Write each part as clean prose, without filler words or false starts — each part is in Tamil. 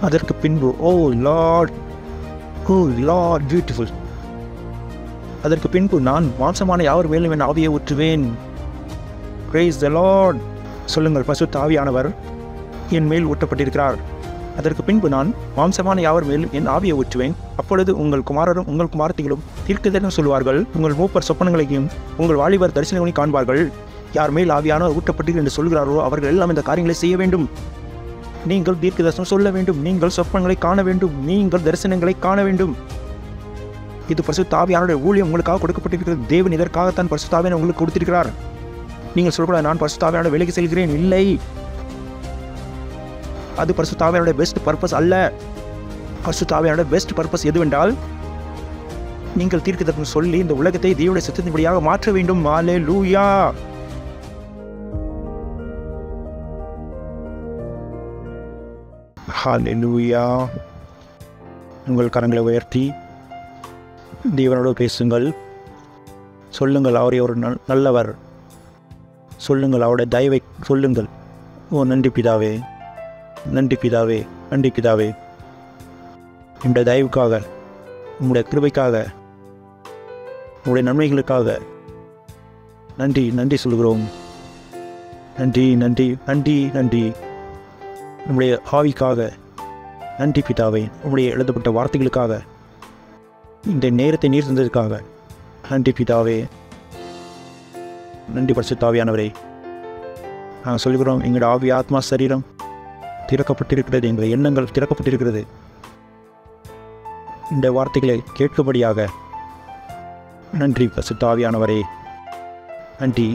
அதற்கு பின்பு ஓ லார்ட் பியூட்டிஃபுல். அதற்கு பின்பு நான் மாம்சமான யாவர் மேலும் என் ஆவியை ஊற்றுவேன். Price the Lord. சொல்லுங்கள், பரிசுத்த ஆவியானவர் என் மேல் ஊற்றப்பட்டிருக்கிறார். அதற்கு பின்பு நான் மாம்சமான யாவர் மேலும் என் ஆவியை ஊற்றுவேன். அப்பொழுது உங்கள் குமாரரும் உங்கள் குமாரத்திகளும் தீர்க்கதரிசனம் சொல்வார்கள். உங்கள் மூப்பர் சொப்பனங்களையும் உங்கள் வாலிபர் தரிசனங்களையும் காண்பார்கள். யார் மேல் ஆவியானவர் ஊற்றப்பட்டீர்கள் என்று சொல்கிறாரோ அவர்கள் எல்லாம் இந்த காரியங்களை செய்ய வேண்டும். நீங்கள் தீர்க்க தரிசனம் சொல்ல வேண்டும், நீங்கள் சொப்பனங்களை காண வேண்டும், நீங்கள் தரிசனங்களை காண வேண்டும். இது பரிசுத்த ஆவியானவருடைய ஊழியம் உங்களுக்காக கொடுக்கப்பட்டிருக்கிறது. தேவன் இதற்காகத்தான் பரிசுத்த ஆவியானவர் உங்களுக்கு கொடுத்திருக்கிறார். நீங்கள் சொல்லக்கூடாது, நான் பரிசுத்த ஆவியானவருடைய வேலைக்கு செல்கிறேன். இல்லை, அது பரிசுத்த ஆவியானவருடைய பெஸ்ட் பர்பஸ் அல்ல. பரிசுத்த ஆவியானவருடைய பெஸ்ட் பர்பஸ் எதுவென்றால், நீங்கள் தீர்க்கதரிசனம் சொல்லி இந்த உலகத்தை தேவனுடைய சித்தத்தின்படியாக மாற்ற வேண்டும். ஹல்லேலூயா. ஹல்லேலூயா. உங்கள் கரங்களை உயர்த்தி தேவனோடு பேசுங்கள். சொல்லுங்கள், அவரை ஒரு நல்லவர். சொல்லுங்கள், அவருடைய தயவை சொல்லுங்கள். ஓ நன்றி பிதாவே, நன்றி பிதாவே, நன்றி பிதாவே, உங்களுடைய தயவுக்காக, உங்களுடைய கிருபைக்காக, உங்களுடைய நன்மைகளுக்காக நன்றி நன்றி சொல்கிறோம். நன்றி நன்றி நன்றி நன்றி. உங்களுடைய ஆவிக்காக நன்றி பிதாவே. உங்களுடைய எழுதப்பட்ட வார்த்தைகளுக்காக, இந்த நேரத்தை நீர் தந்ததற்காக நன்றி பிதாவே. நன்றி பரிசுத்த ஆவியானவரே. நாங்கள் சொல்கிறோம், எங்களுடைய ஆவி ஆத்மா சரீரம் திறக்கப்பட்டிருக்கிறது, எங்கள் எண்ணங்கள் திறக்கப்பட்டிருக்கிறது. இந்த வார்த்தைகளை கேட்கும்படியாக நன்றி பரிசுத்த ஆவியானவரே. நன்றி.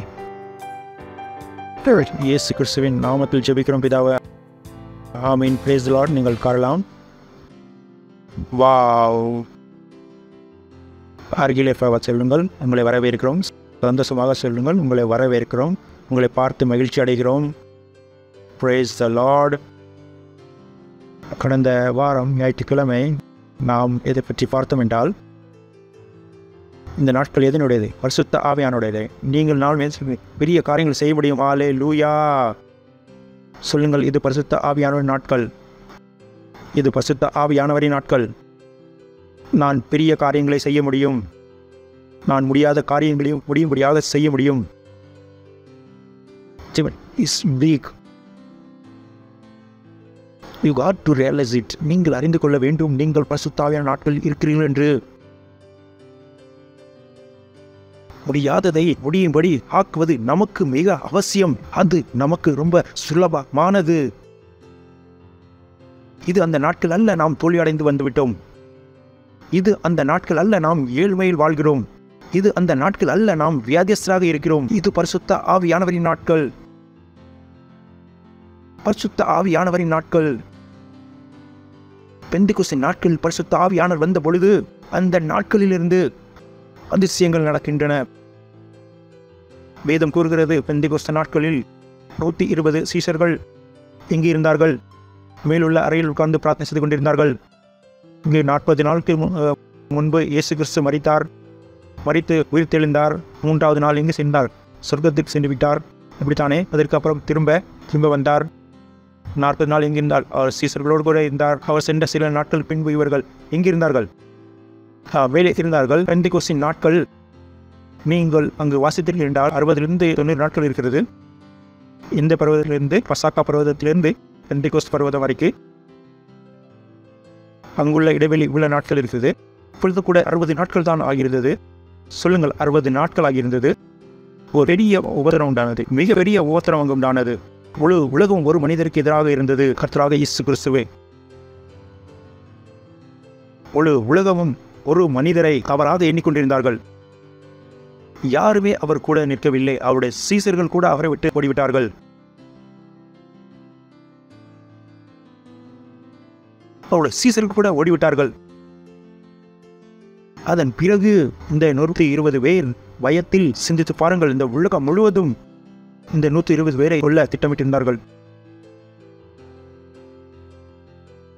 இயேசு கிறிஸ்துவின் நாமத்தில் ஜெபிக்கிறோம் பிதாவே. ஆமீன். Price the Lord. நீங்கள் காணலாம். வாவ். அருகிலே செல்லுங்கள். உங்களை வரவேற்கிறோம். சந்தோஷமாக சொல்லுங்கள், உங்களை வரவேற்கிறோம். உங்களை பார்த்து மகிழ்ச்சி அடைகிறோம். Price the Lord. கடந்த வாரம் ஞாயிற்றுக்கிழமை நாம் எதை பற்றி பார்த்தோம் என்றால், இந்த நாட்கள் எதனுடையது? பரிசுத்த ஆவியானுடையது. நீங்கள் நாள் பெரிய காரியங்கள் செய்ய முடியும். ஹல்லேலூயா. சொல்லுங்கள், இது பரிசுத்த ஆவியானவரின் நாட்கள். இது பரிசுத்த ஆவியானவரின் நாட்கள். நான் பெரிய காரியங்களை செய்ய முடியும். நான் முடியாத காரியங்களையும் முடியும்படியாக செய்ய முடியும். Is big. You got to realize it. நீங்கள் அறிந்து கொள்ள வேண்டும், நீங்கள் பரிசுத்த ஆவியான நாட்கள் இருக்கிறீர்கள் என்று. முடியாததை முடியும்படி ஆக்குவது நமக்கு மிக அவசியம். அது நமக்கு ரொம்ப சுலபமானது. இது அந்த நாட்கள் அல்ல நாம் தோல்வியடைந்து வந்துவிட்டோம். இது அந்த நாட்கள் அல்ல நாம் ஏழ்மையில் வாழ்கிறோம். இது அந்த நாட்கள் அல்ல நாம் வியாதியஸ்தராக இருக்கிறோம். இது பரிசுத்த ஆவியானவரின் நாட்கள். பரிசுத்த ஆவியானவரின் நாட்கள். பெந்தெகோஸ்தே நாட்களில் பரிசுத்த ஆவியானவர் வந்த பொழுது அந்த நாட்களிலிருந்து அதிசயங்கள் நடக்கின்றன. வேதம் கூறுகிறது, பெந்தெகோஸ்தே நாட்களில் 120 சீஷர்கள் எங்கே இருந்தார்கள்? மேலுள்ள அறையில் உட்கார்ந்து பிரார்த்தனை செய்து கொண்டிருந்தார்கள். இங்கே 40 நாளுக்கு முன்பு இயேசு கிறிஸ்து மரித்து உயிர் தெழுந்தார். 3வது நாள் எங்கு சென்றார்? சொர்க்கத்துக்கு சென்று விட்டார். இப்படித்தானே? அதற்கு அப்புறம் திரும்ப வந்தார். 40 நாள் எங்கிருந்தால் அவர் சீசர்களோடு கூட இருந்தார். அவர் சென்ற சில நாட்கள் பின்பு இவர்கள் எங்கிருந்தார்கள்? வேலை இருந்தார்கள். பெந்தெகோஸ்தின் நாட்கள் நீங்கள் அங்கு வாசித்தீர்கள் என்றால் 60 to 90 நாட்கள் இருக்கிறது. இந்த பர்வதத்திலிருந்து, பசாக்கா பர்வதத்திலிருந்து பெந்தெகோஸ்த் பர்வதம் வரைக்கும் அங்குள்ள இடைவெளி உள்ள நாட்கள் இருக்கிறது. இப்பொழுது கூட 60 நாட்கள் தான் ஆகியிருந்தது. சொல்லுங்கள், 60 நாட்கள் ஆகியிருந்தது. ஒரு பெரிய உபத்திரம் உண்டானது. மிக பெரிய உபத்திரம் அங்கு உண்டானது. முழு உலகம் ஒரு மனிதருக்கு எதிராக இருந்தது, கர்த்தராக இயேசு கிறிஸ்துவே. முழு உலகமும் ஒரு மனிதரை தவறாக எண்ணிக்கொண்டிருந்தார்கள். யாருமே அவர் கூட நிற்கவில்லை. அவருடைய சீசர்கள் கூட அவரை விட்டு ஓடிவிட்டார்கள். அவருடைய சீசர்கள் கூட ஓடிவிட்டார்கள். அதன் பிறகு இந்த 120 பேர் பயத்தில் சிந்தித்து பாருங்கள். இந்த உலகம் முழுவதும் இந்த 120 பேரை கொல்ல திட்டமிட்டிருந்தார்கள்.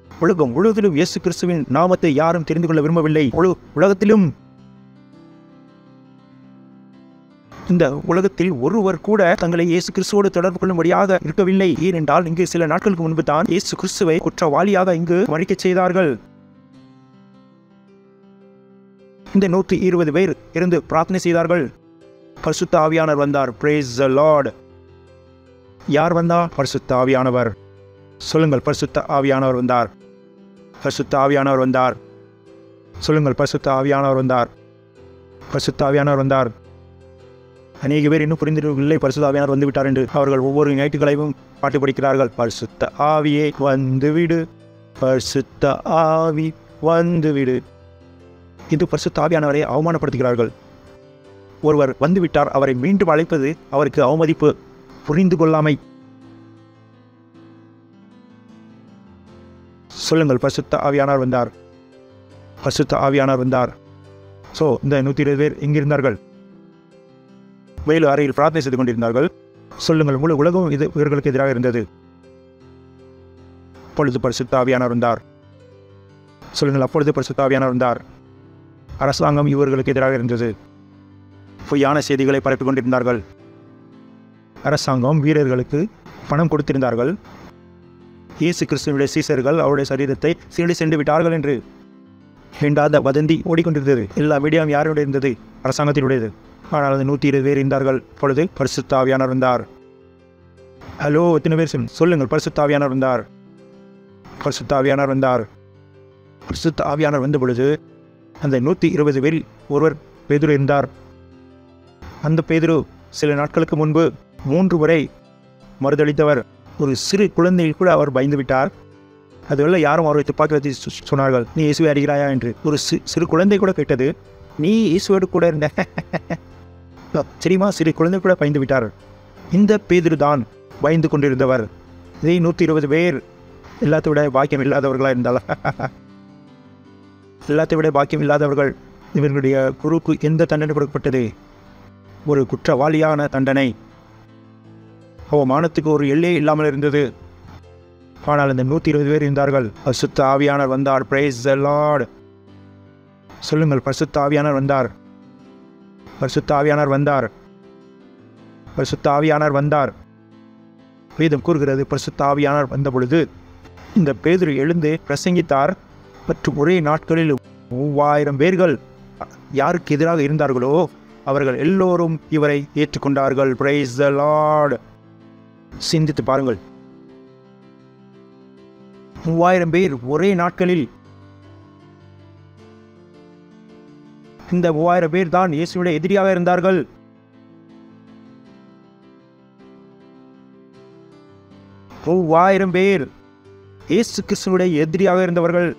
உலகம் முழுவதிலும் இயேசு கிறிஸ்துவின் நாமத்தை யாரும் தெரிந்து கொள்ள விரும்பவில்லை. உலகத்திலும் இந்த உலகத்தில் ஒருவர் கூட தங்களை இயேசு கிறிஸ்துவோடு தொடர்பு கொள்ளும்படியாக இருக்கவில்லை. ஏனென்றால் இங்கு சில நாட்களுக்கு முன்பு தான் இயேசு கிறிஸ்துவை குற்றவாளியாக இங்கு மறிக்கச் செய்தார்கள். இந்த 120 பேர் இருந்து பிரார்த்தனை செய்தார்கள். பரிசுத்த ஆவியானவர் வந்தார். Praise the Lord. யார் வந்தார்? பரிசுத்த ஆவியானவர். சொல்லுங்கள், பரிசுத்த ஆவியானவர் வந்தார். பரிசுத்த ஆவியானவர் வந்தார். சொல்லுங்கள், பரிசுத்த ஆவியானவர் வந்தார். பரிசுத்த ஆவியானவர் வந்தார். அநேக பேர் இன்னும் புரிந்திருக்கவில்லை பரிசுத்த ஆவியானவர் வந்து விட்டார் என்று. அவர்கள் ஒவ்வொரு ஞாயிற்றுக்கிழமையும் பாட்டு படிக்கிறார்கள். பரிசுத்த ஆவியே வந்துவிடு, பரிசுத்த ஆவி வந்துவிடு. இது பரிசுத்த ஆவியானவரை அவமானப்படுத்துகிறார்கள். ஒருவர் வந்துவிட்டார், அவரை மீண்டும் அழைப்பது அவருக்கு அவமதிப்பு, புரிந்து கொள்ளாமை. சொல்லுங்கள், பரிசுத்த ஆவியானவர் வந்தார். பரிசுத்த ஆவியானவர் வந்தார். இந்த 120 பேர் எங்கிருந்தார்கள்? வேலு அறையில் பிரார்த்தனை செய்து கொண்டிருந்தார்கள். சொல்லுங்கள், முழு உலகம் இது இவர்களுக்கு எதிராக இருந்தது. அப்பொழுது பரிசுத்த ஆவியானவர் வந்தார். சொல்லுங்கள், அப்பொழுது பரிசுத்த ஆவியானவர் வந்தார். அரசாங்கம் இவர்களுக்கு எதிராக இருந்தது. பொய்யான செய்திகளை பரப்பிக் கொண்டிருந்தார்கள். அரசாங்கம் வீரர்களுக்கு பணம் கொடுத்திருந்தார்கள். இயேசு கிறிஸ்துவினுடைய சீசர்கள் அவருடைய சரீரத்தை சீண்டி சென்று விட்டார்கள் என்று வேண்டாத வதந்தி ஓடிக்கொண்டிருந்தது. எல்லா மீடியாவும் யாருடைய இருந்தது? அரசாங்கத்தினுடையது. ஆனால் அது 120 பேர் இருந்தார்கள். பொழுது பரிசுத்த ஆவியானவர் வந்தார். ஹலோ, எத்தனை பேர் சொல்லுங்கள், பரிசுத்த ஆவியானவர் வந்தார். பரிசுத்த ஆவியானவர் வந்தார். பரிசுத்த ஆவியானவர் வந்த பொழுது அந்த 120 பேரில் ஒருவர் பேதுரு இருந்தார். அந்த பேதுரு சில நாட்களுக்கு முன்பு 3 முறை மறுதளித்தவர். ஒரு சிறு குழந்தையில் கூட அவர் பயந்து விட்டார். அதுவல்ல யாரும் அவரை துப்பாக்கி வச்சு சொன்னார்கள், நீ இயேசுவை அறிகிறாயா என்று. ஒரு சிறு குழந்தை கூட கேட்டது, நீ இயேசுவோடு கூட இருந்த சரிமா? சிறு குழந்தை கூட பயந்து விட்டார். இந்த பேதுரு தான் பயந்து கொண்டிருந்தவர். இதே 120 பேர் எல்லாத்தை விட பாக்கியம் இல்லாதவர்களாக இருந்தாலும் எல்லாத்தை விட பாக்கியம் இல்லாதவர்கள். இவர்களுடைய குருவுக்கு எந்த தண்டனை கொடுக்கப்பட்டது? ஒரு குற்றவாளியான தண்டனை. அவமானத்துக்கு ஒரு எல்லையே இல்லாமல் இருந்தது. ஆனால் இந்த 120 பேர் இருந்தார்கள். பரிசுத்த ஆவியானவர் வந்தார். Praise the Lord. சொல்லுங்கள், பரிசுத்த ஆவியானவர் வந்தார். பரிசுத்த ஆவியானவர் வந்தார். பரிசுத்த ஆவியானவர் வந்தார். வேதம் கூறுகிறது, பரிசுத்த ஆவியானவர் வந்த பொழுது இந்த பேதுரு எழுந்து பிரசங்கித்தார். மற்றும் ஒரே நாட்களில் 3000 பேர்கள் யாருக்கு எதிராக இருந்தார்களோ அவர்கள் எல்லோரும் இவரை ஏற்றுக்கொண்டார்கள். Praise the Lord. சிந்தித்து பாருங்கள், 3000 பேர் ஒரே நாட்களில். இந்த 3000 பேர் தான் இயேசுவுடைய எதிரியாக இருந்தார்கள். பேர் இயேசு கிறிஸ்துவுடைய எதிரியாக இருந்தவர்கள்.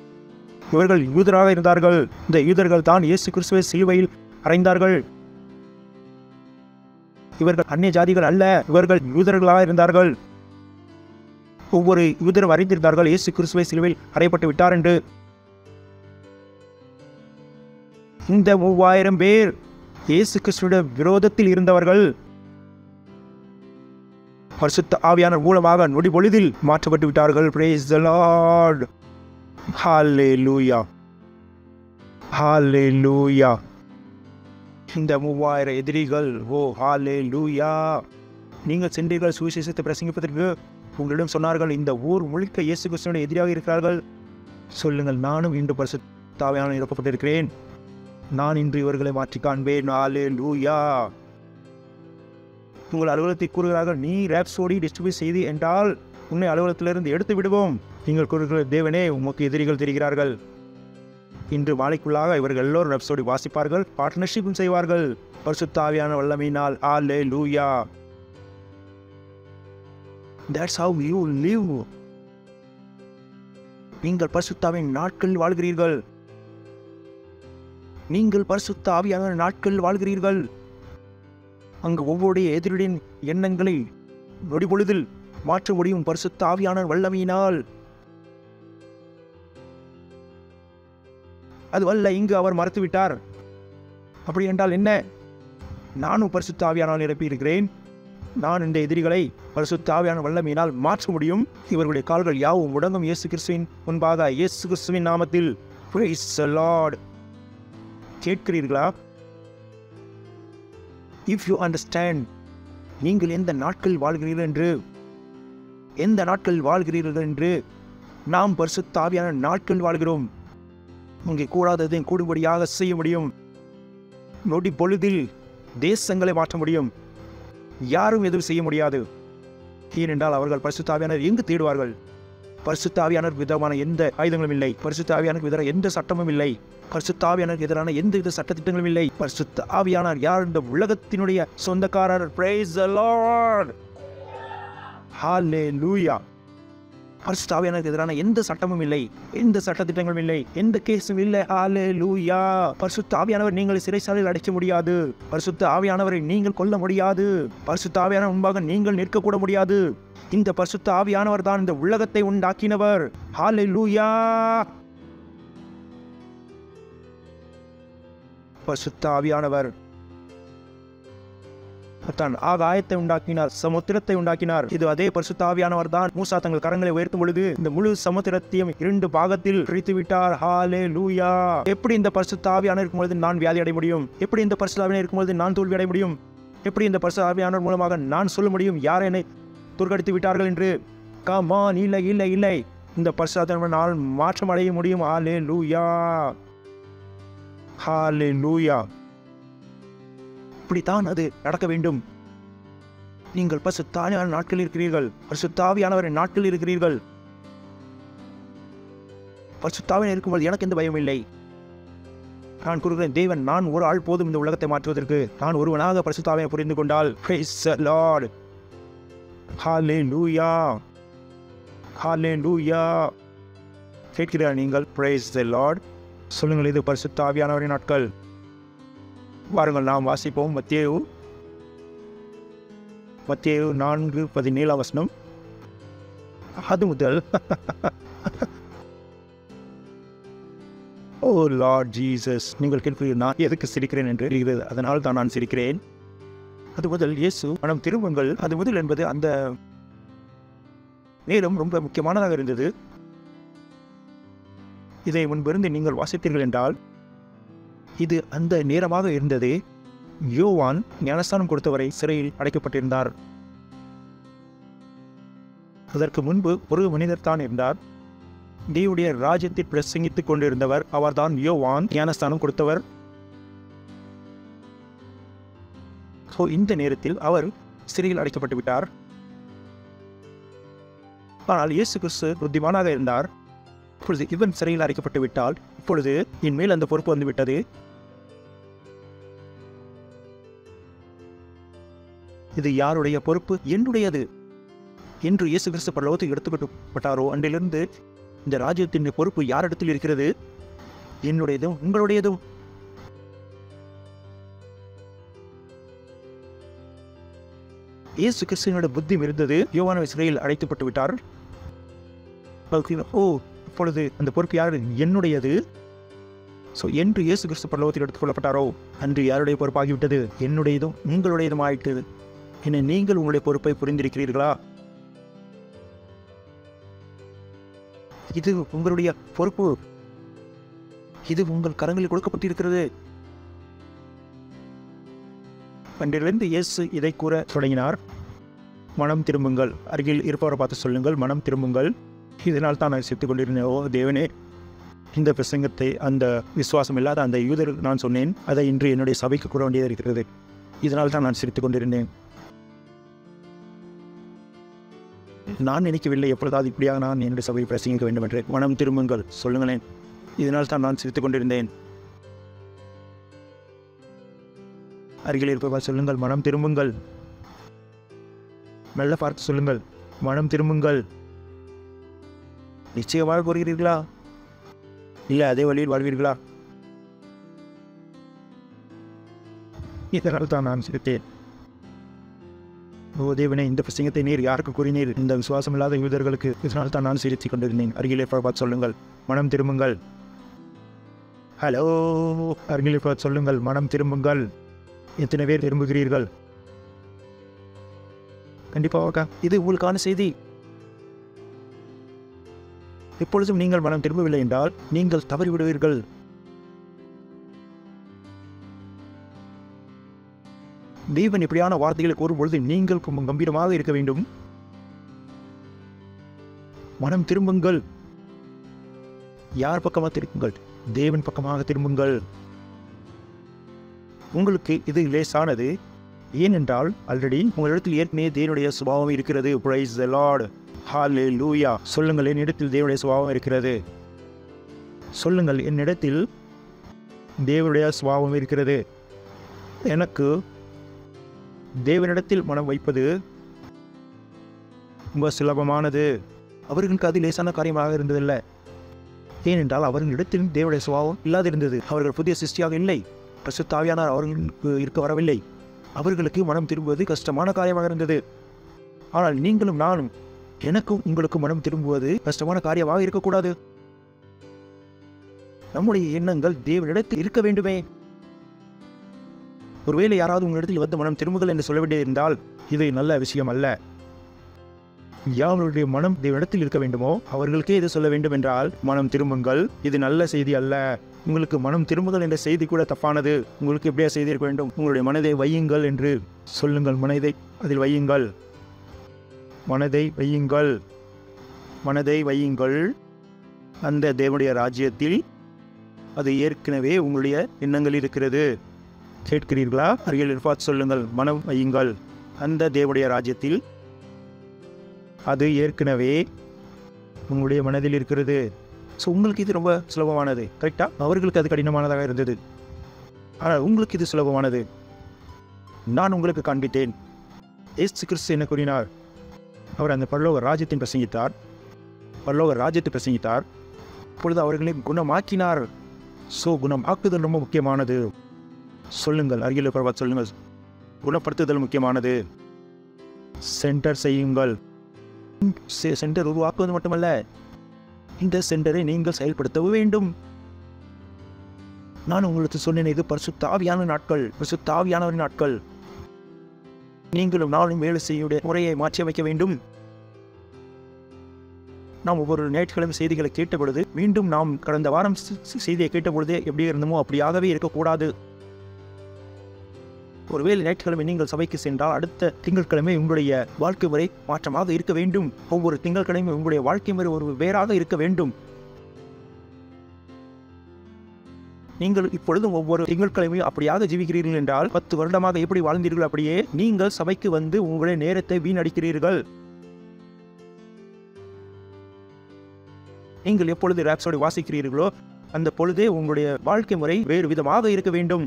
இவர்கள் யூதராக இருந்தார்கள். இந்த யூதர்கள் தான் இயேசு கிறிஸ்துவை சிலுவையில் அறைந்தார்கள். இவர்கள் அந்நிய ஜாதிகள் அல்ல, இவர்கள் யூதர்களாக இருந்தார்கள். ஒவ்வொரு யூதரும் அறிந்திருந்தார்கள் இயேசு கிறிஸ்துவை சிலுவையில் அறையப்பட்டு விட்டார் என்று. இந்த 3000 பேர் இயேசு கிறிஸ்துவுடைய விரோதத்தில் இருந்தவர்கள். பரிசுத்த ஆவியானவர் மூலமாக நொடி பொழுதில் மாற்றப்பட்டு விட்டார்கள். Praise the Lord. Hallelujah. Hallelujah. இந்த 3000 எதிரிகள், ஹalleluya. நீங்கள் சென்றீர்கள் சுவிசேஷத்தை பிரசங்கிப்பதற்கு. உங்களிடம் சொன்னார்கள் இந்த ஊர் முழுக்க இயேசு கிறிஸ்துவின் எதிராக இருக்கிறார்கள். சொல்லுங்கள், நானும் இன்று பரிசுத்த ஆவியானவரால் நிரப்பப்பட்டிருக்கிறேன். நான் இன்று இவர்களை மாற்றி காண்பேன். ஹalleluya. உங்கள் அலுவலகத்தை கூறுகிறார்கள், நீ ராப்சோடி டிஸ்ட்ரிபியூட் செய்து என்றால் உன்னை அலுவலகத்திலிருந்து எடுத்து விடுவோம். நீங்கள் கூறுகிற தேவனே, உமக்கு எதிரிகள் தெரிகிறார்கள். இன்று மாலைக்குள்ளாக இவர்கள் எல்லோரும் ராப்சோடி வாசிப்பார்கள், பார்ட்னர்ஷிப்பும் செய்வார்கள். பரிசுத்த ஆவியான வல்லமையினால். ஹalleluya. That's how you live. நீங்கள் பரிசுத்த ஆவியின் நாட்கள் வாழ்கிறீர்கள். நீங்கள் பரிசுத்த ஆவியான நாட்கள் வாழ்கிறீர்கள். அங்கு ஒவ்வொரு எதிரியின் எண்ணங்களை நொடி பொழுதில் மாற்ற முடியும் பரிசுத்த ஆவியான வல்லமையினால். அதுவல்ல, இங்கு அவர் மறுத்துவிட்டார். அப்படி என்றால் என்ன? நானும் பரிசுத்த ஆவியானால் நிரப்பி இருக்கிறேன். நான் இந்த எதிரிகளை பரிசுத்த ஆவியான வல்லமையினால் மாற்ற முடியும். இவர்களுடைய கால்கள் யாவும் முடங்கும் இயேசு கிறிஸ்துவின் முன்பாக, இயேசு கிறிஸ்துவின் நாமத்தில். Praise the Lord. கேட்கிறீர்களா? இஃப் யூ அண்டர்ஸ்டாண்ட், நீங்கள் எந்த நாட்களில் வாழ்கிறீர்கள் என்று நாம் பரிசுத்த ஆவியான நாட்கள் வாழ்கிறோம். இங்கே கூடாததை கூடும்படியாக செய்ய முடியும். நொடி பொழுதில் தேசங்களை மாற்ற முடியும். யாரும் எதுவும் செய்ய முடியாது. ஏனென்றால் அவர்கள் பரிசுத்த ஆவியானவர் எங்கு தேடுவார்கள்? பரிசுத்த ஆவியானவர் விதமான எந்த ஆயுதங்களும் இல்லை. பரிசுத்த ஆவியானவருக்கு எதிரான எந்த சட்டமும் இல்லை. பரிசுத்த ஆவியானவருக்கு எதிரான எந்த வித சட்ட திட்டங்களும் இல்லை. பரிசுத்த ஆவியானவர் யார்? இந்த உலகத்தினுடைய சொந்தக்காரர். Praise the Lord. Hallelujah. பரிசுத்த ஆவியானவருக்கு எதிரான எந்த சட்டமும் இல்லை, எந்த சட்ட திட்டங்களும் இல்லை, எந்த கேஸும் இல்லை. ஹல்லேலூயா. பரிசுத்த ஆவியானவர் நீங்கள் சிறைச்சாலையில் அடைக்க முடியாது. பரிசுத்த ஆவியானவரை நீங்கள் கொல்ல முடியாது. பரிசுத்த ஆவியானவர் முன்பாக நீங்கள் நிற்கக்கூட முடியாது. இந்த பரிசுத்த ஆவியானவர் தான் இந்த உலகத்தை உண்டாக்கினவர். ஹல்லேலூயா. பரிசுத்த ஆவியானவர் தான் ஆகாயத்தை உண்டாக்கினார், சமுத்திரத்தை உண்டாக்கினார். இது அதே பரிசுத்த ஆவியானவர் தான். மூசா தங்கள் கரங்களை உயர்த்தும் பொழுது இந்த முழு சமுத்திரத்தையும் 2 பாகத்தில் பிரித்து விட்டார். ஹல்லேலூயா. எப்படி இந்த பரிசுத்த ஆவியானவர் இருக்கும் பொழுது நான் வியாதி அடைய முடியும்? எப்படி இந்த பரிசுத்த ஆவியானவர் இருக்கும் பொழுது நான் தோல்வி அடைய முடியும்? எப்படி இந்த பரிசுத்த ஆவியானவர் மூலமாக நான் சொல்ல முடியும் யார் என்னை தோற்கடித்து விட்டார்கள் என்று? கமான். இல்லை இல்லை இல்லை. இந்த பரிசுத்த ஆவியானவரால் மாற்றம் அடைய முடியும். ஹல்லேலூயா. ஹல்லேலூயா. இப்படித்தான் அது நடக்க வேண்டும். நீங்கள் பரிசுத்த ஆவியான நாட்களில் இருக்கிறீர்கள். பரிசுத்த ஆவியானவரின் நாட்களில் இருக்கிறீர்கள். பரிசுத்த ஆவியானவர் இருக்கும்போது எனக்கு எந்த பயம் இல்லை. நான் கூறுகிறேன், தேவன் நான் ஒரு ஆள் போதும் இந்த உலகத்தை மாற்றுவதற்கு. நான் ஒருவனாக பரிசுத்த ஆவியை புரிந்து கொண்டால். Praise the Lord. Hallelujah. Hallelujah. கேட்கிறார் நீங்கள்? Praise the Lord. சொல்லுங்கள், இது பரிசுத்த ஆவியானவரின் நாட்கள். வாருங்கள் நாம் வாசிப்போம். மத்தேயு 4:17 அது முதல். ஓ லார்ட் ஜீசஸ். நீங்கள் கேட்கிறீர்கள் நான் எதுக்கு சிரிக்கிறேன் என்று. அதனால் தான் நான் சிரிக்கிறேன். அது முதல் இயேசு மனம் திரும்புங்கள். அது முதல் என்பது அந்த நேரம் ரொம்ப முக்கியமானதாக இருந்தது. இதை முன்பிருந்து நீங்கள் வாசித்தீர்கள் என்றால் இது அந்த நேரமாக இருந்தது. யோவான் ஞானஸ்தானம் கொடுத்தவரை சிறையில் அடைக்கப்பட்டிருந்தார். அதற்கு முன்பு ஒரு மனிதர் தான் இருந்தார். தேவனுடைய ராஜ்யத்தை பிரசங்கித்துக் கொண்டிருந்தவர். அவர்தான் யோவான் ஞானஸ்தானம் கொடுத்தவர். இந்த நேரத்தில் அவர் சிறையில் அடைக்கப்பட்டு விட்டார். ஆனால் இயேசு கிறிஸ்து புத்திமானாக இருந்தார். இப்பொழுது இவன் சிறையில் அடைக்கப்பட்டு விட்டால் இப்பொழுது என் மேல் அந்த பொறுப்பு வந்துவிட்டது. இது யாருடைய பொறுப்பு? என்னுடையது என்று இயேசு கிறிஸ்து பரலோகத்தில் எடுத்துக்கொள்ளப்பட்டாரோ அன்றிலிருந்து இந்த ராஜ்யத்தின் பொறுப்பு யாரிடத்தில் இருக்கிறது? என்னுடையதும் உங்களுடையதும். இயேசு கிறிஸ்துவினுடைய புத்தி இருந்தது. யோவானை சிறையில் அடைக்கப்பட்டு விட்டார். ஓ, இப்பொழுது அந்த பொறுப்பு யாரு? என்னுடையது. என்று இயேசு கிறிஸ்து பரலோகத்தில் எடுத்துக் கொள்ளப்பட்டாரோ அன்று யாருடைய பொறுப்பாகிவிட்டது? என்னுடையதும் உங்களுடையதும் ஆயிட்டது. என நீங்கள் உங்களுடைய பொறுப்பை புரிந்திருக்கிறீர்களா? இது உங்களுடைய பொறுப்பு. இது உங்கள் கரங்களில் கொடுக்கப்பட்டிருக்கிறது. அன்றிலிருந்து இயேசு இதை கூற தொடங்கினார். மனம் திரும்புங்கள். அருகில் இருப்பவரை பார்த்து சொல்லுங்கள், மனம் திரும்புங்கள். இதனால் தான் நான் சிரித்துக் கொண்டிருந்தேன். ஓ தேவனே, இந்த பிரசங்கத்தை அந்த விசுவாசம் இல்லாத அந்த யூதருக்கு நான் சொன்னேன். அதை இன்று என்னுடைய சபைக்கு கூற வேண்டியது இருக்கிறது. இதனால் தான் நான் சிரித்துக் கொண்டிருந்தேன். நான் நினைக்கவில்லை எப்பொழுதாவது இப்படியாக நான் என்னுடைய சபையை பிரசங்கிக்க வேண்டும் என்று. மனம் திரும்புங்கள் சொல்லுங்களேன். இதனால் தான் நான் சிரித்துக் கொண்டிருந்தேன். அருகில் இருப்பவர் சொல்லுங்கள், மனம் திரும்புங்கள். மெல்ல பார்த்து சொல்லுங்கள், மனம் திரும்புங்கள். நிச்சயமாக கூறுகிறீர்களா? இல்லை அதே வழியில் வாழ்வீர்களா? இதனால் தான் நான் சிரித்தேன். ஓ தேவனே, இந்த பிரசங்கத்தை நீர் யாருக்கு கூறினீர்? இந்த விசுவாசம் இல்லாத யூதர்களுக்கு. இதனால் தான் நான் சிரித்துக் கொண்டிருந்தேன். அருகிலே பார்த்து சொல்லுங்கள், மனம் திரும்புங்கள். ஹலோ, அருகிலே பார்த்து சொல்லுங்கள், மனம் திரும்புங்கள். எத்தனை பேர் திரும்புகிறீர்கள்? கண்டிப்பாக இது உங்களுக்கான செய்தி. இப்பொழுதும் நீங்கள் மனம் திரும்பவில்லை என்றால் நீங்கள் தவறிவிடுவீர்கள். தேவன் இப்படியான வார்த்தைகளை கூறும்பொழுது நீங்கள் கம்பீரமாக இருக்க வேண்டும். மனம் திரும்புங்கள். யார் பக்கமாக திரும்புங்கள்? தேவன் பக்கமாக திரும்புங்கள். உங்களுக்கு இது லேசானது. ஏனென்றால் ஆல்ரெடி உங்களிடத்தில் ஏற்கனவே தேவனுடைய சுபாவம் இருக்கிறது. Praise the Lord. ஹல்லேலூயா. சொல்லுங்கள், என்னிடத்தில் தேவனுடைய சுபாவம் இருக்கிறது. சொல்லுங்கள், என்னிடத்தில் தேவனுடைய சுபாவம் இருக்கிறது. எனக்கு தேவனிடத்தில் மனம் வைப்பது ரொம்ப சுலபமானது. அவர்களுக்கு அது லேசான காரியமாக இருந்ததில்லை. ஏனென்றால் அவர்களிடத்தில் தேவனுடைய சுபாவம் இல்லாதிருந்தது. அவர்கள் புதிய சிருஷ்டியாக இல்லை. பரிசுத்த ஆவியானவர் அவர்களுக்கு இருக்க வரவில்லை. அவர்களுக்கு மனம் திரும்புவது கஷ்டமான காரியமாக இருந்தது. ஆனால் நீங்களும் நானும், எனக்கும் உங்களுக்கும் மனம் திரும்புவது கஷ்டமான காரியமாக இருக்கக்கூடாது. நம்முடைய எண்ணங்கள் தேவனிடத்தில் இருக்க வேண்டுமே. ஒருவேளை யாராவது உங்களிடத்தில் வந்து மனம் திரும்புங்கள் என்று சொல்ல வேண்டியிருந்தால் இது நல்ல விஷயம் அல்ல. யாருடைய மனம் தேவனிடத்தில் இருக்க வேண்டுமோ அவர்களுக்கே இது சொல்ல வேண்டும் என்றால் மனம் திரும்புங்கள், இது நல்ல செய்தி அல்ல. உங்களுக்கு மனம் திரும்புங்கள் என்ற செய்தி கூட தப்பானது. உங்களுக்கு எப்படியா செய்தி இருக்க வேண்டும்? உங்களுடைய மனதை வையுங்கள் என்று சொல்லுங்கள். மனதை அதில் வையுங்கள். மனதை வையுங்கள். மனதை வையுங்கள். அந்த தேவனுடைய ராஜ்யத்தில் அது ஏற்கனவே உங்களுடைய எண்ணங்கள் இருக்கிறது. கேட்கிறீர்களா? அருகில் இருப்பார் சொல்லுங்கள். மனம் வையுங்கள். அந்த தேவனுடைய ராஜ்யத்தில் அது ஏற்கனவே உங்களுடைய மனதில் இருக்கிறது. ஸோ உங்களுக்கு இது ரொம்ப சுலபமானது. கரெக்டா? அவர்களுக்கு அது கடினமானதாக இருந்தது. ஆனால் உங்களுக்கு இது சுலபமானது. நான் உங்களுக்கு காண்பித்தேன். இயேசு கிறிஸ்து என்ன கூறினார்? அவர் அந்த பரலோக ராஜ்யத்தின் பிரசங்கித்தார். பரலோக ராஜ்யத்தை பிரசங்கித்தார். அப்பொழுது அவர்களை குணமாக்கினார். ஸோ குணமாக்குதல் ரொம்ப முக்கியமானது. சொல்லுங்கள், அருகில் பரவாயில்ல சொல்லுங்கள். குணப்படுத்துதல் முக்கியமானது. சென்டர் செய்யுங்கள். சென்டர் உருவாக்குவது மட்டுமல்ல, இந்த சென்டரை நீங்கள் செயல்படுத்தவும் வேண்டும். நான் உங்களுக்கு சொன்னேன், இது பரிசுத்த ஆவியான நாட்கள், பரிசுத்த ஆவியானவரின் நாட்கள். நீங்களும் நானும் வேலை செய்ய முறையை மாற்றி அமைக்க வேண்டும். நாம் ஒவ்வொரு ஞாயிற்றுக்கிழமை செய்திகளை கேட்ட பொழுது மீண்டும் நாம் கடந்த வாரம் செய்தியை கேட்ட பொழுதே எப்படி இருந்தோமோ அப்படியாகவே இருக்கக்கூடாது. ஒருவேளை ஞாயிற்றுக்கிழமை நீங்கள் சபைக்கு சென்றால் அடுத்த திங்கட்கிழமை உங்களுடைய வாழ்க்கை முறை மாற்றமாக இருக்க வேண்டும். ஒவ்வொரு திங்கட்கிழமை உங்களுடைய வாழ்க்கை முறை ஒரு வேறாக இருக்க வேண்டும். நீங்கள் இப்பொழுதும் ஒவ்வொரு திங்கட்கிழமையும் அப்படியாக ஜீவிக்கிறீர்கள் என்றால் 10 வருடமாக எப்படி வாழ்ந்தீர்கள் அப்படியே நீங்கள் சபைக்கு வந்து உங்களுடைய நேரத்தை வீணடிக்கிறீர்கள். நீங்கள் எப்பொழுது ராப்சோடி வாசிக்கிறீர்களோ அந்த பொழுதே உங்களுடைய வாழ்க்கை முறை வேறு விதமாக இருக்க வேண்டும்.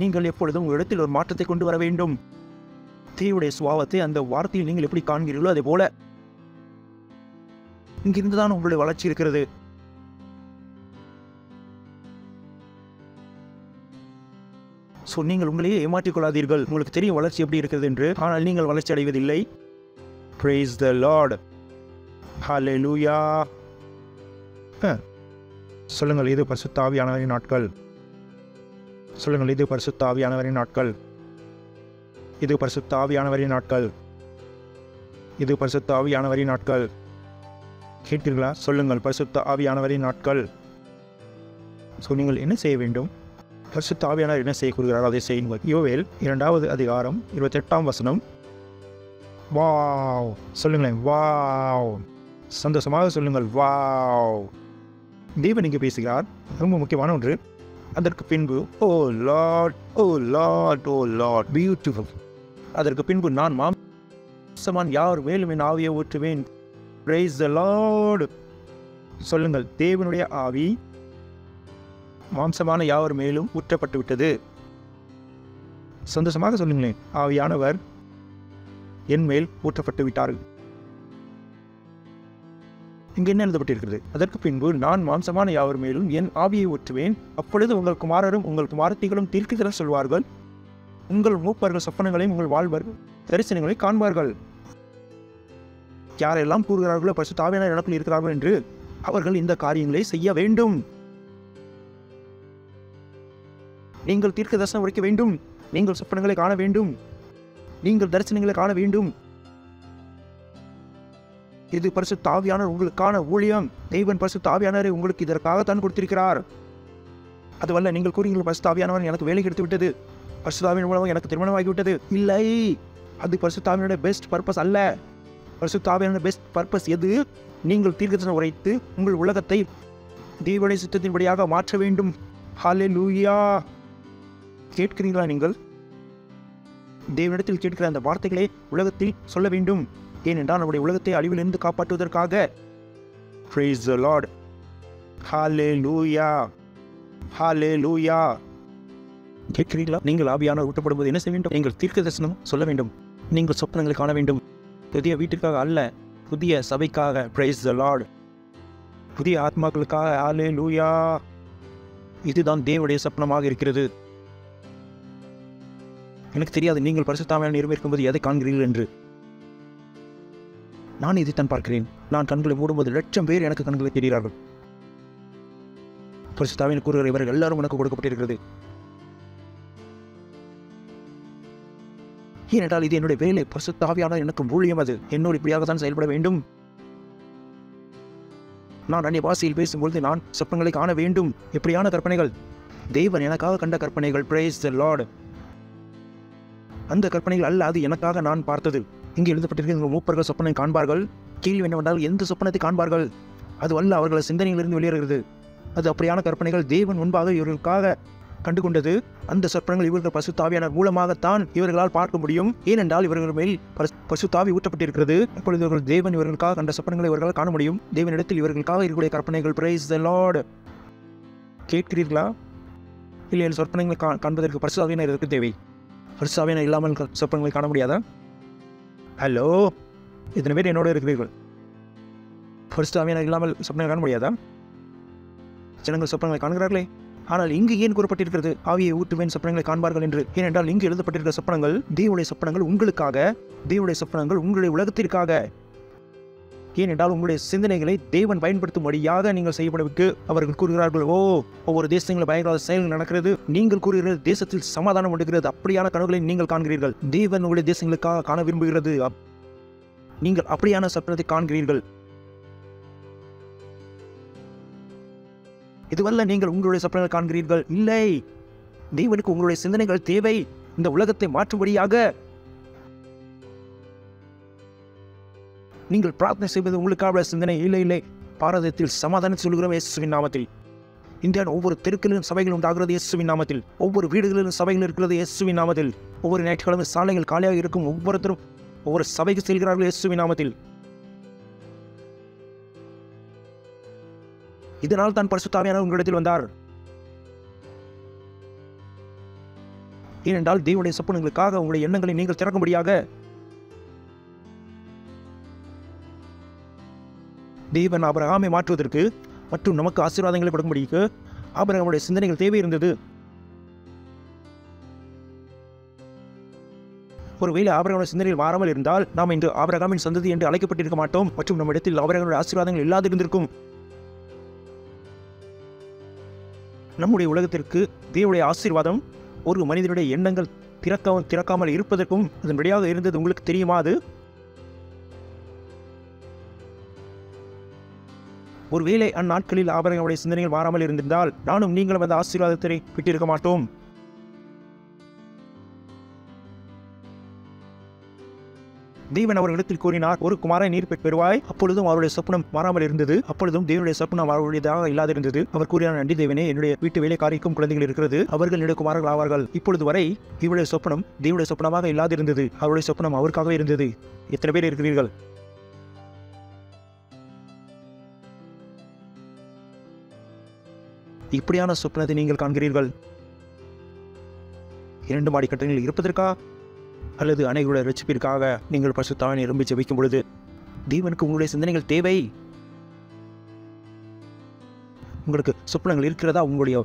நீங்கள் எப்பொழுதும் ஒரு இடத்தில் ஒரு மாற்றத்தை கொண்டு வர வேண்டும். தேவனுடைய சுபாவத்தை அந்த வார்த்தையில் நீங்கள் எப்படி காண்கிறீர்களோ அதே போல இங்கிருந்துதான் உங்களுடைய வளர்ச்சி இருக்கிறது. ஸோ நீங்கள் உங்களையே ஏமாற்றிக் கொள்ளாதீர்கள். உங்களுக்கு தெரியும் வளர்ச்சி எப்படி இருக்கிறது என்று, ஆனால் நீங்கள் வளர்ச்சி அடைவதில்லை. Praise the Lord. Hallelujah. சொல்லுங்கள், இது பரிசுத்த ஆவியானவரின் நாட்கள். சொல்லுங்கள், இது பரிசுத்த ஆவியானவரின் நாட்கள். இது பரிசுத்த ஆவியானவரின் நாட்கள். இது பரிசுத்த ஆவியானவரின் நாட்கள். கேட்டீர்களா? சொல்லுங்கள், பரிசுத்த ஆவியானவரின் நாட்கள். ஸோ நீங்கள் என்ன செய்ய வேண்டும்? பரிசுத்த ஆவியானவர் என்ன செய்ய கூறுகிறார் அதை செய்யுங்கள். யோவேல் 2வது அதிகாரம் 28ஆம் வசனம். வாவ். சொல்லுங்களேன், வாவ். சந்தோஷமாக சொல்லுங்கள், வாவ். தேவன் இங்கே பேசுகிறார். ரொம்ப முக்கியமான ஒன்று. அதற்கு பின்பு ஓ லார்ட், ஓ லார்ட், ஓ லார்ட், பியூட்டிஃபுல். அதற்கு பின்பு நான் மாம்சமான் யார் மேலும் என் ஆவியை ஊற்றுவேன். Praise the Lord. சொல்லுங்கள், தேவனுடைய ஆவி மாம்சமான யாவர் மேலும் ஊற்றப்பட்டு விட்டது. சந்தோஷமாக சொல்லுங்களேன், ஆவியானவர் என் மேல் ஊற்றப்பட்டு விட்டார்கள். இங்கு என்ன எழுதப்பட்டிருக்கிறது? அதற்கு பின்பு நான் மாம்சமான யாவர் மேலும் என் ஆவியை ஊற்றுவேன். அப்பொழுது உங்கள் குமாரரும் உங்கள் குமாரத்திகளும் தீர்க்கதரிசனம் சொல்வார்கள். உங்கள் மூப்பர்கள் சொப்பனங்களையும் உங்கள் வாழ்வர்கள் தரிசனங்களை காண்பார்கள். யாரெல்லாம் கூறுகிறார்களோ பரிசுத்த ஆவியானவர் எனக்குள் இருக்கிறார்கள் என்று அவர்கள் இந்த காரியங்களை செய்ய வேண்டும். நீங்கள் தீர்க்க தரிசனம் உரைக்க வேண்டும். நீங்கள் சொப்பனங்களை காண வேண்டும். நீங்கள் தரிசனங்களை காண வேண்டும். இது பரிசுத்த ஆவியானவர் உங்களுக்கான ஊழியம். தேவன் பரிசுத்த ஆவியானவரை உங்களுக்கு இதற்காகத்தான் கொடுத்திருக்கிறார். அதுவல்ல நீங்கள் கூறுங்கள், பரிசுத்த ஆவியானவர் எனக்கு வேலை கிடைத்து விட்டது, பரிசுத்த ஆவியின் மூலமாக எனக்கு திருமணமாகிவிட்டது. இல்லை, அது பரிசுத்த ஆவியானவருடைய பெஸ்ட் பர்பஸ் அல்ல. பரிசுத்த ஆவியானவருடைய பெஸ்ட் பர்பஸ் எது? நீங்கள் தீர்க்கதரிசனம் உரைத்து உங்கள் உலகத்தை தேவனுடைய சித்தத்தின்படியாக மாற்ற வேண்டும். ஹல்லேலூயா! கேட்கிறீர்களா? நீங்கள் தேவனிடத்தில் கேட்கிற அந்த வார்த்தைகளை உலகத்தில் சொல்ல வேண்டும். ஏனென்றால் நம்முடைய உலகத்தை அழிவிலிருந்து காப்பாற்றுவதற்காக. Praise the Lord. Hallelujah. Hallelujah. கேட்கிறீர்களா? நீங்கள் ஆவியானவர் ஊட்டப்படும்போது என்ன செய்ய வேண்டும்? நீங்கள் தீர்க்கதரிசனம் சொல்ல வேண்டும். நீங்கள் சொப்பனங்களை காண வேண்டும். புதிய வீட்டிற்காக அல்ல, புதிய சபைக்காக. Praise the Lord. புதிய ஆத்மாக்களுக்காக. Hallelujah. இதுதான் தேவனுடைய சொப்பனமாக இருக்கிறது. எனக்கு தெரியாது நீங்கள் பரிசுத்த ஆவியானவர் நிறைவேறும்போது எதை காண்கிறீர்கள் என்று. நான் இதைத்தான் பார்க்கிறேன். நான் கண்களை மூடும்போது 1,00,000 பேர் எனக்கு கண்களை தெரிகிறார்கள். பரிசுத்த ஆவியானவர் கூறுகிற இவர்கள் எல்லாரும் உனக்கு கொடுக்கப்பட்டிருக்கிறது. ஏனென்றால் இது என்னுடைய வேலை. பரிசுத்த ஆவியானவர் எனக்கு ஊழியம். அது என்னோடு இப்படியாகத்தான் செயல்பட வேண்டும். நான் அந்நிய பாஷையில் பேசும்பொழுது நான் சொப்பனங்களை காண வேண்டும். எப்படியான கற்பனைகள்? தேவன் எனக்காக கண்ட கற்பனைகள். Praise the Lord. அந்த கற்பனைகள் அல்ல, அது எனக்காக நான் பார்த்தது. இங்கே எழுதப்பட்டிருக்கிற மூப்பர்கள் சொப்பனை காண்பார்கள். கேள்வி என்னவென்றால், எந்த சொப்பனத்தை காண்பார்கள்? அது அல்ல அவர்கள் சிந்தனையிலிருந்து வெளியேறுகிறது. அது அப்படியான கற்பனைகள் தேவன் முன்பாக இவர்களுக்காக கண்டு கொண்டது. அந்த சொப்பனங்கள் இவர்கள் பரிசுத்த ஆவியானவர் மூலமாகத்தான் இவர்களால் பார்க்க முடியும். ஏனென்றால் இவர்கள் மேல் பரிசுத்த ஆவி ஊட்டப்பட்டிருக்கிறது. அப்பொழுது இவர்கள் தேவன் இவர்களுக்காக கண்ட சொப்பனங்களை இவர்களால் காண முடியும். தேவனிடத்தில் இவர்களுக்காக இருக்கக்கூடிய கற்பனைகள். Praise the Lord. கேட்கிறீர்களா? இல்லை, சொப்பனங்களை காண்பதற்கு பரிசுத்த ஆவியானவர் இதற்கு தேவை. பரிசுத்த ஆவியானவர் இல்லாமல் சொப்பனங்களை காண முடியாதா? ஹலோ, இத்தனை பேர் என்னோட இருக்கிறீர்கள். பரிசுத்த ஆவியானவர் இல்லாமல் சொப்பனங்களை காண முடியாதா? ஜனங்கள் சொப்பனங்களை காண்கிறார்களே. ஆனால் இங்கு ஏன் கூறப்பட்டிருக்கிறது ஆவியை ஊற்றுவேன் சொப்பனங்களை காண்பார்கள் என்று? ஏனென்றால் இங்கு எழுதப்பட்டிருக்கிற சொப்பனங்கள் தேவனுடைய சொப்பனங்கள் உங்களுக்காக, தேவனுடைய சொப்பனங்கள் உங்களுடைய உலகத்திற்காக. ஏனென்றால் உங்களுடைய சிந்தனைகளை தேவன் பயன்படுத்தும்படியாக நீங்கள் செய்யப்படுவதற்கு அவர்கள் கூறுகிறார்கள், ஓ, ஒவ்வொரு தேசங்களில் பயங்கர செயல்கள் நடக்கிறது. நீங்கள் கூறுகிறது தேசத்தில் சமாதானம் உண்டுகிறது. அப்படியான கனவுகளை நீங்கள் காண்கிறீர்கள். தேவன் உங்களுடைய தேசங்களுக்காக காண விரும்புகிறது. நீங்கள் அப்படியான சொப்பனத்தை காண்கிறீர்கள். இதுவல்ல நீங்கள் உங்களுடைய சொப்பனங்களை காண்கிறீர்கள். இல்லை, தேவனுக்கு உங்களுடைய சிந்தனைகள் தேவை. இந்த உலகத்தை மாற்றும்படியாக நீங்கள் பிரார்த்தனை செய்வது உங்களுக்காக சிந்தனை. இல்லை இல்லை, பாரதத்தில் சமாதானம் சொல்கிறோம் இயேசுவின் நாமத்தில். இந்தியாவின் ஒவ்வொரு தெருக்களிலும் சபைகள் உண்டாகிறது இயேசுவின் நாமத்தில். ஒவ்வொரு வீடுகளிலும் சபைகள் இருக்கிறது இயேசுவின் நாமத்தில். ஒவ்வொரு ஞாயிற்றுக்கிழமை சாலைகள் காலியாக இருக்கும். ஒவ்வொருத்தரும் ஒவ்வொரு சபைக்கு செல்கிறார்கள் இயேசுவின் நாமத்தில். இதனால் தான் பரிசுத்த ஆவியானவர் உங்களிடத்தில் வந்தார். ஏனென்றால் தேவனுடைய சொப்பனங்களுக்காக உங்களுடைய எண்ணங்களை நீங்கள் திறக்கும்படியாக. தேவன் ஆபிரகாமை மாற்றுவதற்கு மற்றும் நமக்கு ஆசீர்வாதங்களை கொடுக்கும்படிக்கு ஆபிரகாமுடைய சிந்தனைகள் தேவை இருந்தது. ஒருவேளை ஆபிரகாமுடைய சிந்தனைகள் மாறாமல் இருந்தால் நாம் இன்று ஆபிரகாமின் சந்ததி என்று அழைக்கப்பட்டிருக்க மாட்டோம் மற்றும் நம்மிடத்தில் ஆபிரகாமுடைய ஆசீர்வாதங்கள் இல்லாதிருந்திருக்கும். நம்முடைய உலகத்திற்கு தேவனுடைய ஆசீர்வாதம் ஒரு மனிதனுடைய எண்ணங்கள் திறக்காமல் இருப்பதற்கும் அதன்படியாக இருந்தது. உங்களுக்கு தெரியுமா? அது ஒருவேளை அந்நாட்களில் ஆபிரகாமுடைய சிந்தனைகள் மாறாமல் இருந்திருந்தால் நானும் நீங்களும் அந்த ஆசீர்வாதத்தை விட்டிருக்க மாட்டோம். தேவன் அவர்களிடத்தில் கூறினார், ஒரு குமாரனை நீர் பெறுவாய். அப்பொழுதும் அவருடைய சொப்பனம் மாறாமல் இருந்தது. அப்பொழுதும் தேவனுடைய சொப்பனம் அவருடையதாக இல்லாதிருந்தது. அவர் கூறினார், நன்றி தேவனே, என்னுடைய வீட்டு வேலைக்காரிக்கும் குழந்தைகள் இருக்கிறது, அவர்கள் என்னுடைய குமாரர்கள் ஆவார்கள். இப்பொழுது வரை இவருடைய சொப்பனம் தேவனுடைய சொப்பனமாக இல்லாதிருந்தது. அவருடைய சொப்பனம் அவருக்காகவே இருந்தது. எத்தனை பேர் இருக்கிறீர்கள்? இப்படியான சொப்பனத்தை நீங்கள் காண்கிறீர்கள். 2 மாடி கட்டணங்கள் இருப்பதற்கா அல்லது அனைவருடைய ரட்சிப்பிற்காக நீங்கள் பரிசுத்த ஆவியை நிரம்பி ஜெபிக்கும் பொழுது தேவனுக்கு உங்களுடைய சிந்தனைகள் தேவை. உங்களுக்கு சொப்பனங்கள் இருக்கிறதா? உங்களுடைய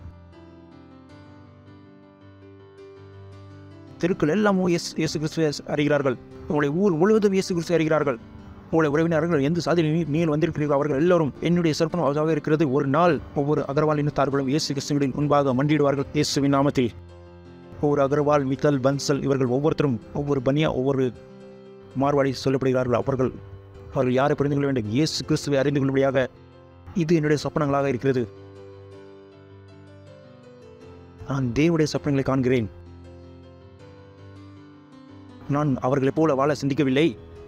தெருக்கள் எல்லாம் இயேசு கிறிஸ்துவை அறிகிறார்கள். உங்களுடைய ஊர் முழுவதும் இயேசு கிறிஸ்துவை அறிகிறார்கள். உங்களுடைய உறவினர்கள் எந்த சாதியில் நீங்கள் வந்திருக்கிறீர்கள் அவர்கள் எல்லோரும் என்னுடைய சொப்பனம் அதாக இருக்கிறது. ஒரு நாள் ஒவ்வொரு அகர்வால் இனத்தார்களும் இயேசு கிறிஸ்துவின் முன்பாக மண்டிடுவார்கள் இயேசுவின் நாமத்தில். ஒவ்வொரு அகர்வால், மித்தல், பன்சல் இவர்கள் ஒவ்வொருத்தரும் ஒவ்வொரு பனியா ஒவ்வொரு மார்வாடி சொல்லப்படுகிறார்கள். அவர்கள் அவர்கள் யாரை புரிந்து கொள்ள வேண்டும்? இயேசு கிறிஸ்துவை அறிந்து கொள்ளும்படியாக. இது என்னுடைய சொப்பனங்களாக இருக்கிறது. நான் தேவனுடைய சொப்பனங்களை காண்கிறேன். நான் அவர்களைப் போல வாழ சிந்திக்கவில்லை.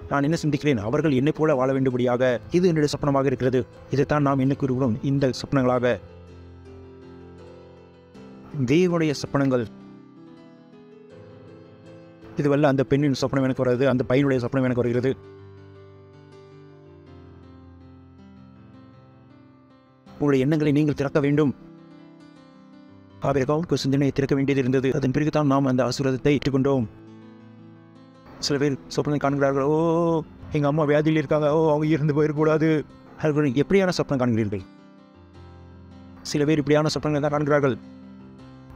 நான் என்ன சிந்திக்கிறேன்? அவர்கள் என்னைப் போல வாழ வேண்டும்படியாக. இது என்னுடைய சொப்பனமாக இருக்கிறது. இதைத்தான் நாம் என்ன கூறுகிறோம்? இந்த சொப்பனங்களாக தேவனுடைய சொப்பனங்கள். இதுவல்ல அந்த பெண்ணின் சொப்பனம் எனக்கு வருகிறது, அந்த பையனுடைய சொப்பனம் எனக்கு வருகிறது. உங்களுடைய எண்ணங்களை நீங்கள் திறக்க வேண்டும். ஆபிரகாமுக்கு சிந்தனையை திறக்க வேண்டியது இருந்தது. அதன் பிறகுதான் நாம் அந்த ஆசீர்வாதத்தை ஏற்றுக்கொண்டோம். சில பேர் சொப்பனை காண்கிறார்கள். ஓ, எங்கள் அம்மா வியாதியில் இருக்காங்க, ஓ அவங்க இருந்து போயிடக்கூடாது. அவர்கள் எப்படியான சொப்பனம் காண்கிறீர்கள்? சில பேர் இப்படியான சொப்பனங்களை தான் காண்கிறார்கள்.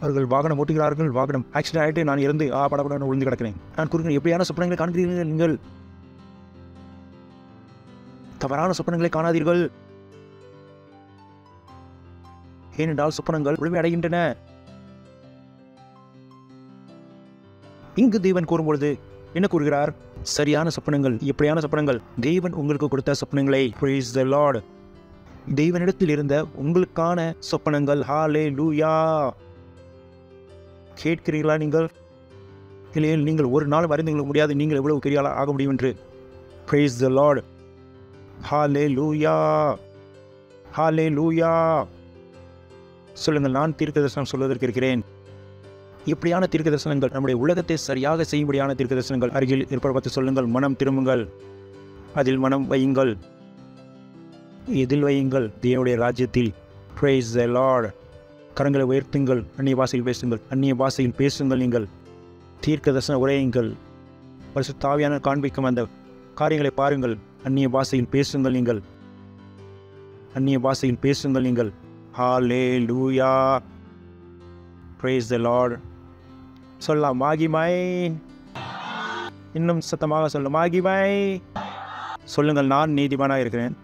அவர்கள் வாகனம் ஓட்டுகிறார்கள், வாகனம் ஆக்சிடென்ட் ஆகிட்டு நான் இருந்து படப்பட விழுந்து கிடக்கிறேன். நான் கூறுகிறேன், எப்படியான சொப்பனங்களை காண்கிறீர்கள்? நீங்கள் தவறான சொப்பனங்களை காணாதீர்கள். ஏனென்றால் சொப்பனங்கள் முழுமை அடைகின்றன. இங்கு தேவன் கூறும்பொழுது என்ன கூறுகிறார்? சரியான சொப்பனங்கள். எப்படியான சொப்பனங்கள்? தேவன் உங்களுக்கு கொடுத்த சொப்பனங்களை. Praise the Lord. தேவனிடத்தில் இருந்த உங்களுக்கான சொப்பனங்கள். ஹல்லேலூயா. கேட்கிறீர்களா நீங்கள்? இல்லையே, நீங்கள் ஒரு நாள் அறிந்து கொள்ள முடியாது நீங்கள் எவ்வளவு பெரிய ஆக முடியும் என்று. Praise the Lord. ஹல்லேலூயா. ஹல்லேலூயா. சொல்லுங்கள், நான் தீர்க்க தரிசனம் சொல்வதற்கு இருக்கிறேன். இப்படியான தீர்க்க தரிசனங்கள், நம்முடைய உலகத்தை சரியாக செய்யும்படியான தீர்க்க தரிசனங்கள். அருகில் இருப்பதை பார்த்து சொல்லுங்கள், மனம் திரும்புங்கள், அதில் மனம் வையுங்கள். எதில் வையுங்கள்? தேவனுடைய ராஜ்யத்தில். Praise the Lord. கரங்களை உயர்த்துங்கள், அந்நிய பாஷையில் பேசுங்கள், அந்நிய பாஷையில் பேசுங்கள். நீங்கள் தீர்க்க தரிசன உரையுங்கள். பரிசுத்த ஆவியானவர் காண்பிக்கும் அந்த காரியங்களை பாருங்கள். அந்நிய பாஷையில் பேசுங்கள். நீங்கள் அந்நிய பாஷையில் பேசுங்கள். நீங்கள் ஹல்லேலூயா. Praise the Lord. சொல்லலாம், மகிமை. இன்னும் சத்தமாக சொல்ல, மகிமை. சொல்லுங்கள், நான் நீதிமானாக இருக்கிறேன்,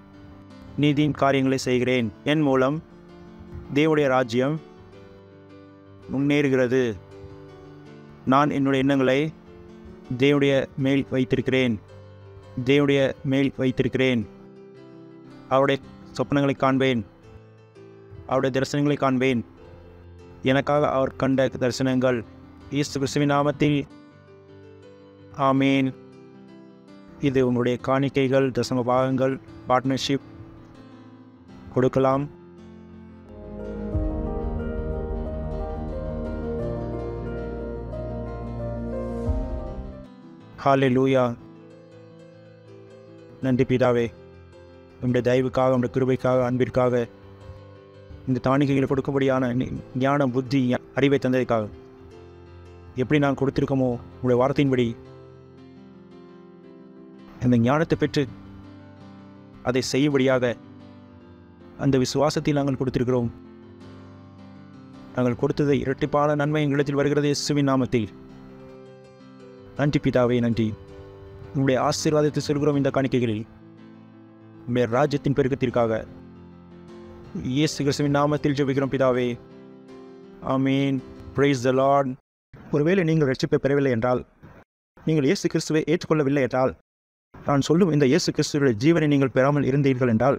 நீதியின் காரியங்களை செய்கிறேன். என் மூலம் தேவனுடைய ராஜ்யம் முன்னேறுகிறது. நான் என்னுடைய எண்ணங்களை தேவனுடைய மேல் வைத்திருக்கிறேன். தேவனுடைய மேல் வைத்திருக்கிறேன். அவருடைய சொப்பனங்களை காண்பேன், அவருடைய தரிசனங்களை காண்பேன். எனக்காக அவர் கண்ட தரிசனங்கள். இயேசு கிறிஸ்துவின் நாமத்தில் ஆமேன். இது உங்களுடைய காணிக்கைகள், தசம பாகங்கள், பார்ட்னர்ஷிப் கொடுக்கலாம். ஹல்லேலூயா. நன்றி பிதாவே, உங்களுடைய தயவுக்காக, உங்களுடைய கிருபைக்காக, அன்பிற்காக, இந்த தானிகைகளை கொடுக்கும்படியான ஞானம், புத்தி, அறிவை தந்ததுக்காக. எப்படி நான் கொடுத்திருக்கோமோ உங்களுடைய வார்த்தையின்படி அந்த ஞானத்தை பெற்று அதை செய்யும்படியாக அந்த விசுவாசத்தில் நாங்கள் கொடுத்திருக்கிறோம். நாங்கள் கொடுத்ததை இரட்டிப்பான நன்மை எங்களிடத்தில் வருகிறது இயேசுவின் நாமத்தில். நன்றி பிதாவே, நன்றி. உங்களுடைய ஆசீர்வாதத்தை சொல்கிறோம் இந்த காணிக்கைகளில், உங்களுடைய ராஜ்யத்தின் பெருக்கத்திற்காக. இயேசு கிறிஸ்துவின் நாமத்தில் ஜெபிக்கிறோம் பிதாவே, ஆமீன். Praise the Lord. ஒருவேளை நீங்கள் ரட்சிப்பை பெறவில்லை என்றால், நீங்கள் இயேசு கிறிஸ்துவை ஏற்றுக்கொள்ளவில்லை என்றால், நான் சொல்லும் இந்த இயேசு கிறிஸ்துவுடைய ஜீவனை நீங்கள் பெறாமல் இருந்தீர்கள் என்றால்,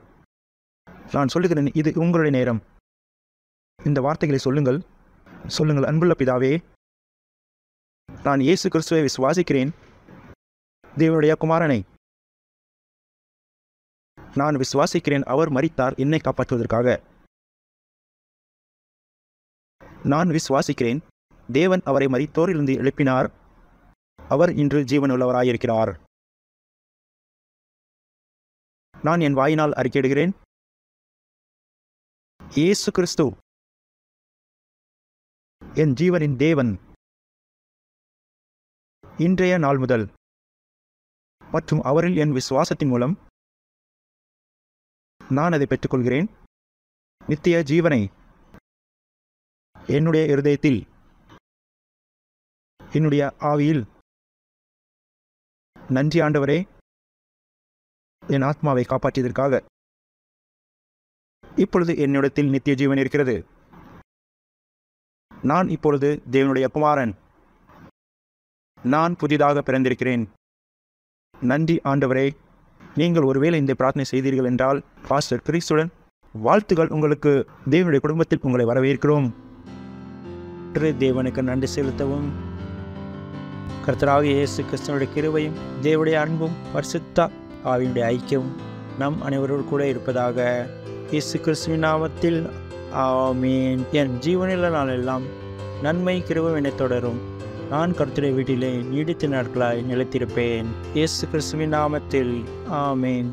நான் சொல்லுகிறேன், இது உங்களுடைய நேரம். இந்த வார்த்தைகளை சொல்லுங்கள். சொல்லுங்கள், அன்புள்ள பிதாவே, நான் இயேசு கிறிஸ்துவை விசுவாசிக்கிறேன், தேவனுடைய குமாரனை. நான் விசுவாசிக்கிறேன், அவர் மரித்தார் என்னை காப்பாற்றுவதற்காக. நான் விசுவாசிக்கிறேன், தேவன் அவரை மரித்தோரிலிருந்து எழுப்பினார். அவர் இன்று ஜீவனுள்ளவராயிருக்கிறார். நான் என் வாயினால் அறிக்கையிடுகிறேன், இயேசு கிறிஸ்து என் ஜீவனின் தேவன். இன்றைய நாள் முதல் மற்றும் அவரில் என் விசுவாசத்தின் மூலம் நான் அதை பெற்றுக்கொள்கிறேன். நித்திய ஜீவனை என்னுடைய இருதயத்தில், என்னுடைய ஆவியில். நன்றி ஆண்டவரே, என் ஆத்மாவை காப்பாற்றியதற்காக. இப்பொழுது என்னிடத்தில் நித்திய ஜீவன் இருக்கிறது. நான் இப்பொழுது தேவனுடைய குமாரன். நான் புதிதாக பிறந்திருக்கிறேன். நன்றி ஆண்டவரே, நீங்கள் ஒருவேளை இந்த பிரார்த்தனை செய்தீர்கள் என்றால் பாஸ்டர் கிறிஸ்துடன் வாழ்த்துக்கள். உங்களுக்கு தேவனுடைய குடும்பத்தில் உங்களை வரவேற்கிறோம். தேவனுக்கு நன்றி செலுத்தவும். கர்த்தராகிய இயேசு கிறிஸ்துவினுடைய கிருபையும் தேவனுடைய அன்பும் பரிசுத்த ஆவியினுடைய ஐக்கியமும் நம் அனைவரோடு கூட இருப்பதாக. இயேசு கிறிஸ்துவின் நாமத்தில் ஆமென். என் ஜீவனில் நாளெல்லாம் நன்மை கிருபை என்னை தொடரும். நான் கர்த்தருடைய வீட்டிலே நீடித்த நாட்களாய் நிலைத்திருப்பேன். இயேசு கிறிஸ்துவின் நாமத்தில் ஆமென்.